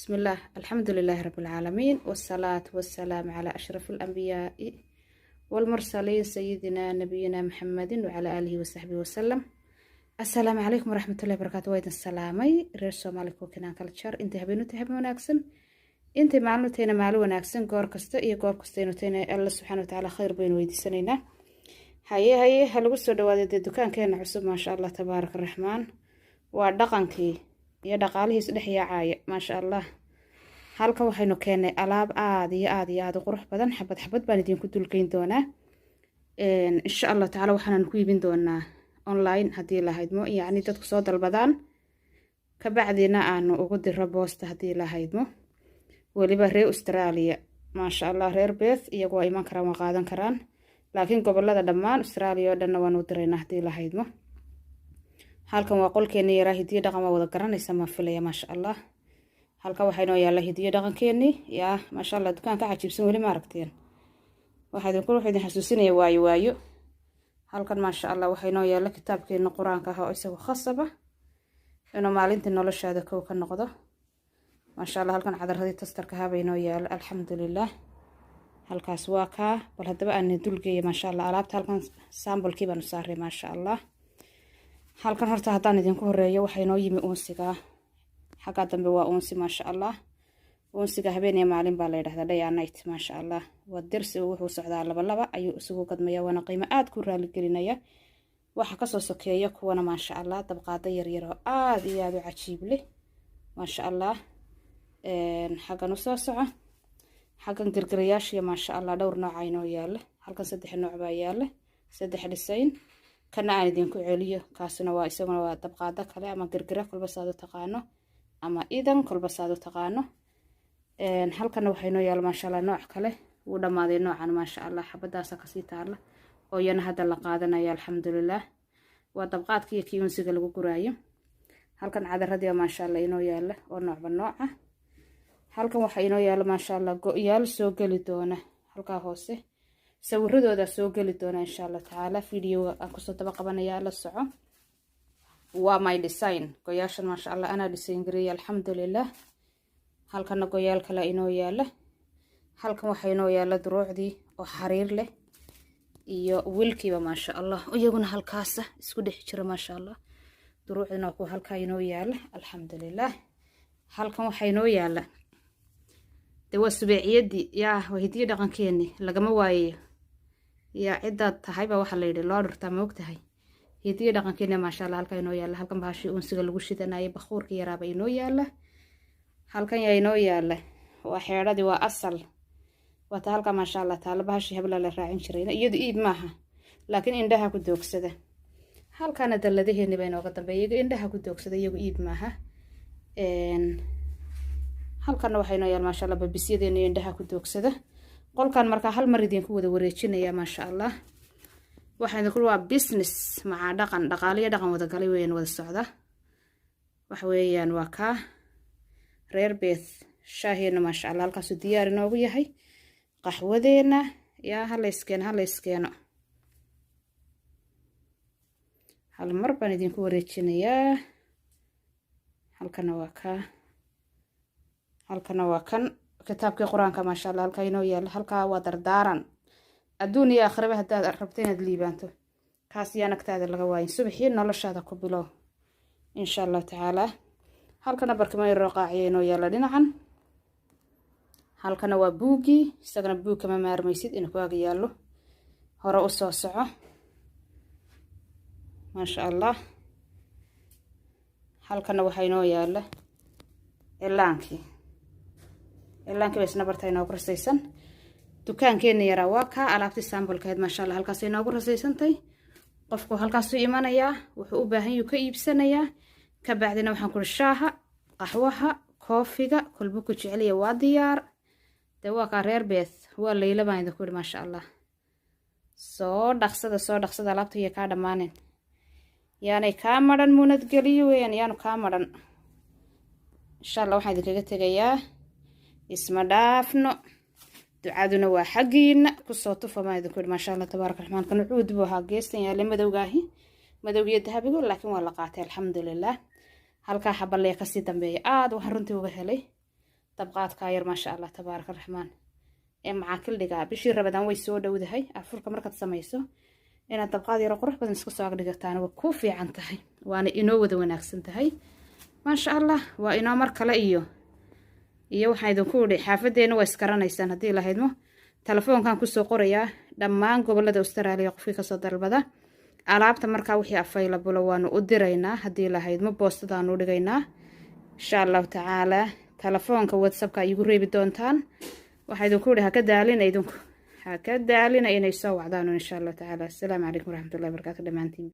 بسم الله الحمد لله رب العالمين والصلاة والسلام على أشرف الأنبياء والمرسلين سيدنا نبينا محمد وعلى آله وصحبه وسلم. السلام عليكم ورحمة الله وبركاته. ويد السلامي رسول مالك وكنا كلتشر انت هبينو تهبي وناكسن انت معلومتين معلو وناكسن قور كستا iyo goob kastaynu tayna Allah subhanahu wa ta'ala khayr baynu weydiisanayna. haye halagu soo dhawaado dukaankeena cusub ma sha Allah tabaarak rahmaan. waa dhaqankii iyo dhaqaalihiis dhex yaacaya ma sha Allah. halka waxaynu keenay alaab aad iyo aad u qurux badan xabad baan idin ku dulgeyn doonaa. insha Allah ta'ala waxaan ku iibin doonaa online hadii la haydmo yaani dadku soo dalbadaan ka bacdina aanu ugu diro boosta hadii la haydmo. waliba reer Australia ma sha Allah reer Perth iyagu waa iman karaan qaadan karaan laakiin gobolada dhammaan Australia oo dhan waan u direynaa hadii la haydmo. halkan waa qolkeena yaraa hidiyo dhaqan wada garanaysa ma filaya ma sha Allah. halka waxaynu yaala hidiyo dhaqankeeni yaa ma sha Allah dukaanka cajiibsan wali ma aragteen. waxaan xasuusinaya waayo halkan ma sha Allah waxaynu yaala kitaabkeena quraanka ah oo isagu khasaba inuu maalintii noloshaada koow ka noqdo. ما شاء الله halkan cadaradii tastarka habayno yaal alxamdulillah. halkaas waa ka bal hadaba aan dulgeeyo ma sha Allah alaabta halkan sample-kii baan saaray ma sha Allah. halkan horta hadaan idinku horeeyo waxay noo yimi uunsiga xaga dambe waa uunsi ma sha Allah. uunsiga habeenay maalin baa la yiraahdaa day and night ma sha Allah. waa dirsi wuxuu socdaa laba ayuu isugu qadmaya wana qiimo aad ku raali gelinaya. waxa ka soo sokeeyo kuwana ma sha Allah dabqaada yar oo aad iyo aad u cajiib leh ma sha Allah. xagan soo soco xagan gargarayaashiya ma sha Allah dhowr nooc ayno yaala. halkan saddex nooc baa yaala saddex design kana aan idinku celiyo kaasina waa isaguna waa dabqaada kale ama gargara kulba saado taqaano ama idan kulba saado taqaano. halkan waxayno yaala ma sha Allah nooc kale uu dhamaaday noocan ma sha Allah xabadaas ka sii taala oo yana hadda la qaadanayo alxamdulillah. waa dabqaadkii kiimsiga lagu guraayo. halkan cadaradii ma sha Allah inoo yaala oo nooc nooca. halkan waxa inoo yaala ma sha Allah go'yaal soo gali doona halka hoose sawiradooda soo gali doona insha Allah ta'ala video aan ku soo daba qabanaya la soco. waa my design go'yaashan ma sha Allah ana design gareeyay alxamdulillah. halkan go'yaal kale inoo yaala. halkan waxa inoo yaala duruucdii oo xariir leh iyo wilkiiba ma sha Allah iyaguna halkaas isku dhex jira ma sha Allah. duruucdina ku halka inoo yaala alxamdulillah. halkan waxa inoo yaala waa subaaciyadii yaa hidiyo dhaqankeeni lagama waayo yaa cida tahayba waxa la yiri loo dhurta ma ogtahay hidiyo dhaqankeeni ma sha Allah. halka inoo yaala halkan baashi uunsiga lagu shidanayay bakhuurka yaraaba inoo yaala. halkan yaa inoo yaala waa xeeradii waa asal wata halka ma sha Allah taala baashi habla la raacin jiray iyadu iib maaha laakiin indhaha ku doogsada. halkana daladaheeni bay inooga dambeeyay indhaha ku doogsada iyagu iib maaha. halkan waxaynu yaal ma sha Allah babisyadeena indhaha ku doogsada. qolkan marka hal mar idin ku wada wareejinaya ma sha Allah. waxaan ku waa business maca dhaqaaliyo dhaqan wada galay weeyaan wada socda. wax weeyaan waa ka reer Perth shaaheena ma sha Allah halkaas diyaar inoogu yahay. qaxwadeena yaa haleyskeeno hal mar baan idin ku wareejinayaa. halkana waa kan kitaabkii quraanka ma sha Allah halka inoo yaala. halka waa dardaaran adduun iyo aakhiraba hadaad rabto inaad liibaanto kaas yaa nagtaada laga waayin subaxii noloshaada ku bilow insha Allah ta'ala. halkana barkimo yar raqaaciyo inoo yaala dhinacan. halkana waa buugi isagana buug kama maarmaysid in ku ag yaalo hore u soo soco ma sha Allah. halkana waxa inoo yaala elaankii isna bartay inoo rasaysan. dukaankeena yara waa ka alaabti sample-keed ma sha Allah halkaas inoo rasaysantay. qofku halkaas u imanaya wuxuu u baahan yahay ka iibsanaya ka bacdina waxaan ku shaaha qaxwaha koofiga kulbu ku jeceliya waa diyaar. waa ka reer Perth waa leeyla baan idin ku ma sha Allah. soo dhaqsada alaabta iyo ka dhamaaneen yaanay ka maran munad galiyo weeyaan yaanu ka maran insha Allah. waxaan idinkaga tagayaa isma dhaafno ducaduna waa xaqiina ku soo tufama idinku ma sha Allah tabaarak rahmaan. kan cuud buu ha geestan yaale madowgaahi madowgiyo dahabiga laakiin waa la qaatay alxamdulillah. halka xabalee ka sii dambeeyay aad waxaan runtii uga helay dabqaadka yar maasha allah tabaaraka raxmaan ee macaakil dhigaa bishii rabadaan way soo dhowdahay afurka markaad samayso inaad dabqaad yar qurux badan iska soo agdhigataan waa ku fiican tahay waana inoo wada wanaagsan tahay maasha allah waa inoo mar kale iyo waxaan idinku idhi xaafadeena waa iskaranaysaan haddii lahaydmo telefoonkan kusoo qorayaa dhammaan gobolada Australia qofkii kasoo dalbada alaabta markaa wixii available waanu u diraynaa haddii lahaydmo boostadaanu dhigaynaa insha Allah tacaala telefoonka WhatsAppka igu reebi doontaan waxaan idinku idhi ha ka daalina inay soo wacdaan insha Allah tacaala. Assalaamu calaykum waraxmatullaahi wabarakaatuh dhamaantiin.